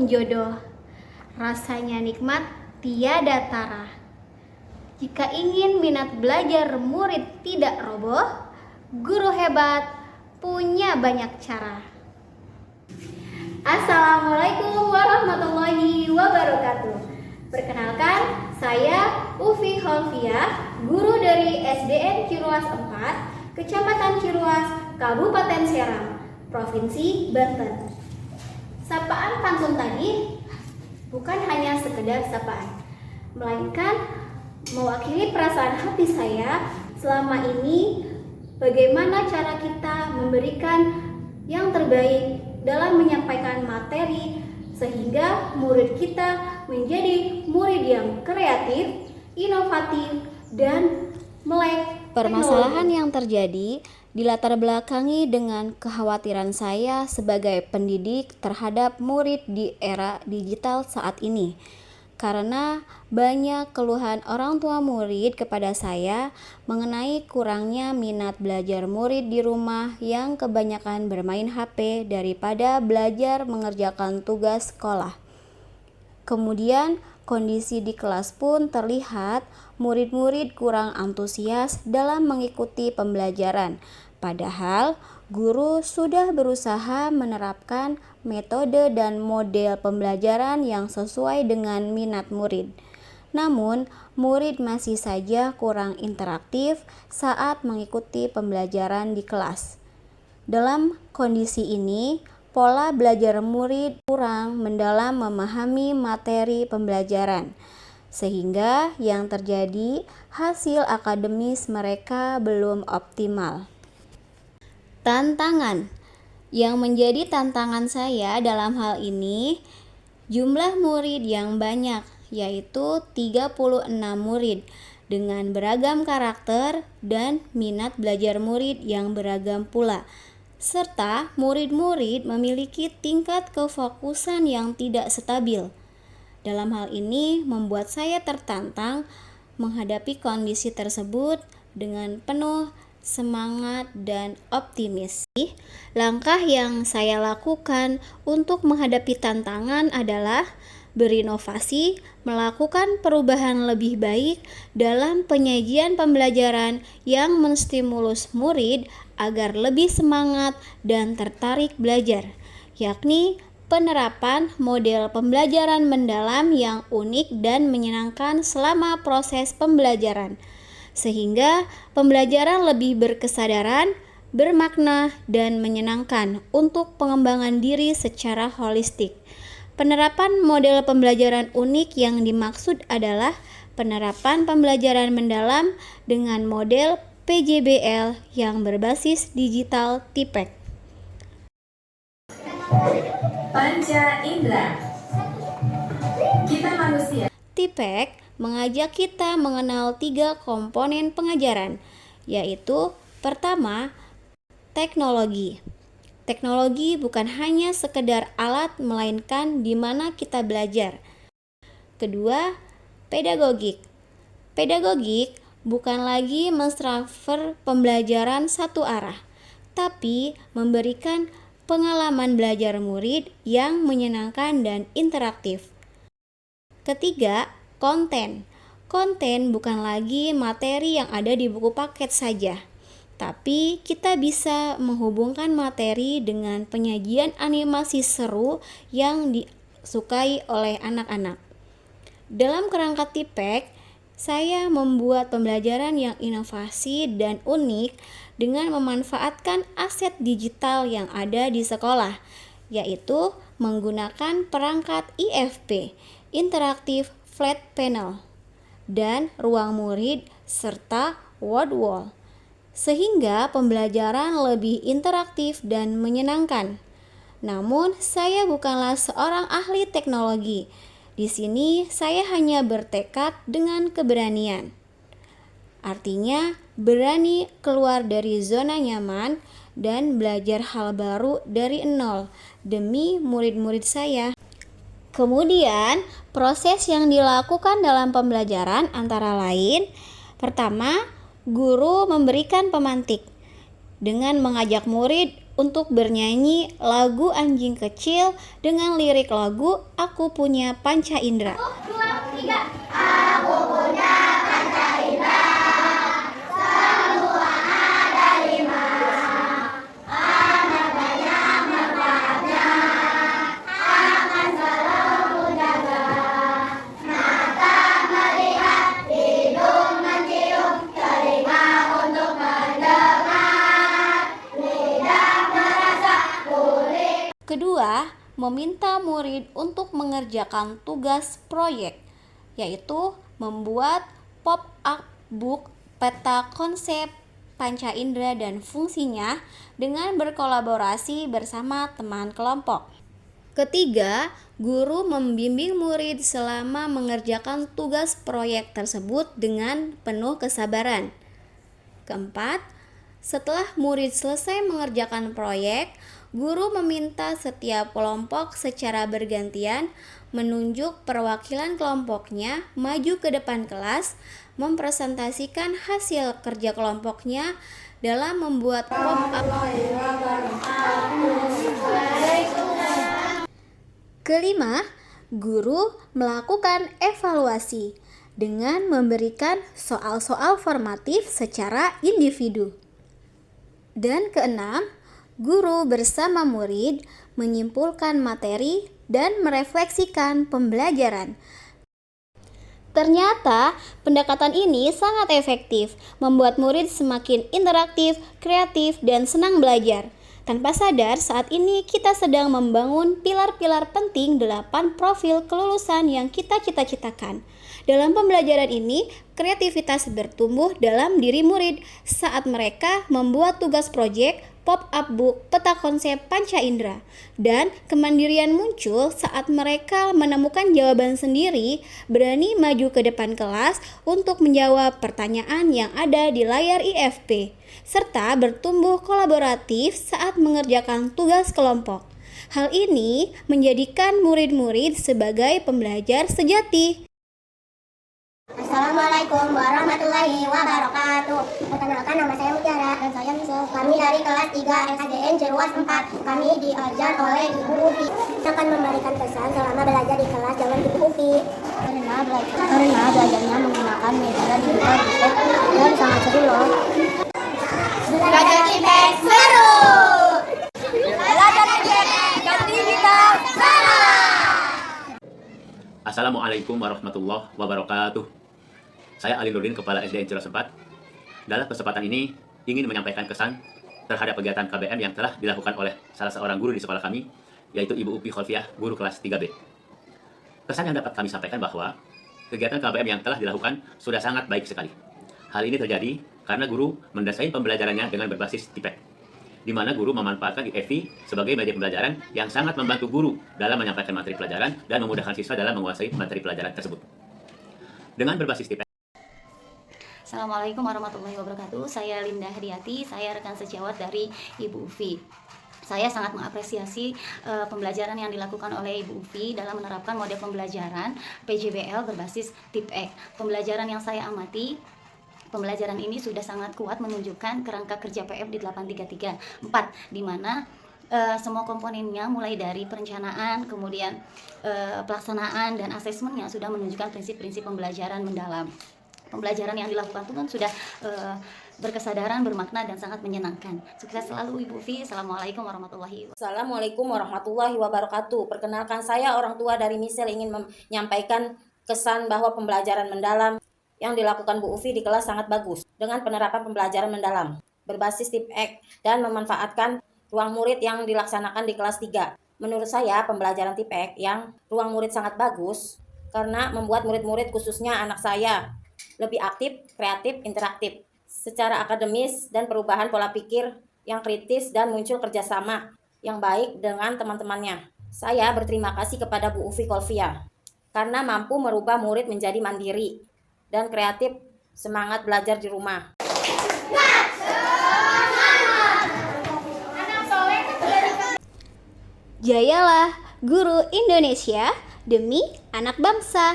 beruntung jodoh, rasanya nikmat tiada tara. Jika ingin minat belajar murid tidak roboh, guru hebat punya banyak cara. Assalamualaikum warahmatullahi wabarakatuh. Perkenalkan, saya Ufi Holfiah, guru dari SDN Ciruas 4, Kecamatan Ciruas, Kabupaten Serang, Provinsi Banten. Sapaan pantun tadi bukan hanya sekedar sapaan, melainkan mewakili perasaan hati saya selama ini, bagaimana cara kita memberikan yang terbaik dalam menyampaikan materi sehingga murid kita menjadi murid yang kreatif, inovatif, dan melek Permasalahan yang terjadi dilatar belakangi dengan kekhawatiran saya sebagai pendidik terhadap murid di era digital saat ini. Karena banyak keluhan orang tua murid kepada saya mengenai kurangnya minat belajar murid di rumah yang kebanyakan bermain HP daripada belajar mengerjakan tugas sekolah. Kemudian kondisi di kelas pun terlihat murid-murid kurang antusias dalam mengikuti pembelajaran. Padahal guru sudah berusaha menerapkan metode dan model pembelajaran yang sesuai dengan minat murid. Namun, murid masih saja kurang interaktif saat mengikuti pembelajaran di kelas. Dalam kondisi ini, pola belajar murid kurang mendalam memahami materi pembelajaran, sehingga yang terjadi hasil akademis mereka belum optimal. Tantangan yang menjadi tantangan saya dalam hal ini, jumlah murid yang banyak, yaitu 36 murid dengan beragam karakter dan minat belajar murid yang beragam pula, serta murid-murid memiliki tingkat kefokusan yang tidak stabil. Dalam hal ini membuat saya tertantang menghadapi kondisi tersebut dengan penuh semangat dan optimis. Langkah yang saya lakukan untuk menghadapi tantangan adalah berinovasi, melakukan perubahan lebih baik dalam penyajian pembelajaran yang menstimulus murid agar lebih semangat dan tertarik belajar, yakni penerapan model pembelajaran mendalam yang unik dan menyenangkan selama proses pembelajaran, sehingga pembelajaran lebih berkesadaran, bermakna, dan menyenangkan untuk pengembangan diri secara holistik. Penerapan model pembelajaran unik yang dimaksud adalah penerapan pembelajaran mendalam dengan model PJBL yang berbasis digital TIPEK. Panca indera. Kita manusia. TIPEK mengajak kita mengenal 3 komponen pengajaran, yaitu pertama, teknologi. Teknologi bukan hanya sekedar alat, melainkan di mana kita belajar. Kedua, pedagogik. Pedagogik bukan lagi mentransfer pembelajaran satu arah, tapi memberikan pengalaman belajar murid yang menyenangkan dan interaktif. Ketiga, konten. Konten bukan lagi materi yang ada di buku paket saja, tapi kita bisa menghubungkan materi dengan penyajian animasi seru yang disukai oleh anak-anak. Dalam kerangka TIPEK, saya membuat pembelajaran yang inovasi dan unik dengan memanfaatkan aset digital yang ada di sekolah, yaitu menggunakan perangkat IFP, Interactive Flat Panel, dan ruang murid serta word wall, sehingga pembelajaran lebih interaktif dan menyenangkan. Namun, saya bukanlah seorang ahli teknologi. Di sini, saya hanya bertekad dengan keberanian. Artinya, berani keluar dari zona nyaman dan belajar hal baru dari nol demi murid-murid saya. Kemudian, proses yang dilakukan dalam pembelajaran antara lain, pertama, guru memberikan pemantik dengan mengajak murid untuk bernyanyi lagu Anjing Kecil dengan lirik lagu Aku Punya Panca Indera. 2, 3. Kedua, meminta murid untuk mengerjakan tugas proyek, yaitu membuat pop-up book peta konsep panca indera dan fungsinya dengan berkolaborasi bersama teman kelompok. Ketiga, guru membimbing murid selama mengerjakan tugas proyek tersebut dengan penuh kesabaran. Keempat, setelah murid selesai mengerjakan proyek, guru meminta setiap kelompok secara bergantian menunjuk perwakilan kelompoknya maju ke depan kelas, mempresentasikan hasil kerja kelompoknya dalam membuat pop-up. Kelima, guru melakukan evaluasi dengan memberikan soal-soal formatif secara individu. Dan keenam, guru bersama murid menyimpulkan materi dan merefleksikan pembelajaran. Ternyata, pendekatan ini sangat efektif, membuat murid semakin interaktif, kreatif, dan senang belajar. Tanpa sadar, saat ini kita sedang membangun pilar-pilar penting 8 profil kelulusan yang kita cita-citakan. Dalam pembelajaran ini, kreativitas bertumbuh dalam diri murid saat mereka membuat tugas proyek pop-up book peta konsep panca indera, dan kemandirian muncul saat mereka menemukan jawaban sendiri, berani maju ke depan kelas untuk menjawab pertanyaan yang ada di layar IFP, serta bertumbuh kolaboratif saat mengerjakan tugas kelompok. Hal ini menjadikan murid-murid sebagai pembelajar sejati. Assalamualaikum warahmatullahi wabarakatuh. Perkenalkan, nama saya Mutiara dan saya Yusuf. Kami dari kelas 3 SDN Jeruas 4. Kami diajar oleh Ibu Ufi. Kita akan memberikan pesan selama belajar di kelas dengan Ibu Ufi. Karena belajarnya menggunakan media digital dan sangat seru loh. Belajar IPS seru. Belajar IPS digital seru. Assalamualaikum warahmatullahi wabarakatuh. Saya Ali Nurdin, Kepala SDN Jeruas 4. Dalam kesempatan ini ingin menyampaikan kesan terhadap kegiatan KBM yang telah dilakukan oleh salah seorang guru di sekolah kami, yaitu Ibu Upi Kholfiah, guru kelas 3B. Kesan yang dapat kami sampaikan bahwa kegiatan KBM yang telah dilakukan sudah sangat baik sekali. Hal ini terjadi karena guru mendesain pembelajarannya dengan berbasis TIPEK, di mana guru memanfaatkan IFV sebagai media pembelajaran yang sangat membantu guru dalam menyampaikan materi pelajaran dan memudahkan siswa dalam menguasai materi pelajaran tersebut. Dengan berbasis TIPEK. Assalamualaikum warahmatullahi wabarakatuh. Saya Linda Hadiati, saya rekan sejawat dari Ibu Ufi. Saya sangat mengapresiasi pembelajaran yang dilakukan oleh Ibu Ufi dalam menerapkan model pembelajaran PJBL berbasis TIPEK. Pembelajaran yang saya amati, pembelajaran ini sudah sangat kuat menunjukkan kerangka kerja PF di 8334, di mana semua komponennya mulai dari perencanaan, kemudian pelaksanaan dan asesmennya sudah menunjukkan prinsip-prinsip pembelajaran mendalam. Pembelajaran yang dilakukan itu kan sudah berkesadaran, bermakna, dan sangat menyenangkan. Sukses selalu Ibu Ufi. Assalamualaikum warahmatullahi wabarakatuh. Assalamualaikum warahmatullahi wabarakatuh. Perkenalkan, saya orang tua dari Michelle ingin menyampaikan kesan bahwa pembelajaran mendalam yang dilakukan Bu Ufi di kelas sangat bagus dengan penerapan pembelajaran mendalam berbasis TIPEK dan memanfaatkan ruang murid yang dilaksanakan di kelas 3. Menurut saya pembelajaran TIPEK yang ruang murid sangat bagus karena membuat murid-murid khususnya anak saya lebih aktif, kreatif, interaktif secara akademis dan perubahan pola pikir yang kritis dan muncul kerjasama yang baik dengan teman-temannya. Saya berterima kasih kepada Bu Ufi Kholfiah karena mampu merubah murid menjadi mandiri dan kreatif, semangat belajar di rumah. Jayalah guru Indonesia demi anak bangsa.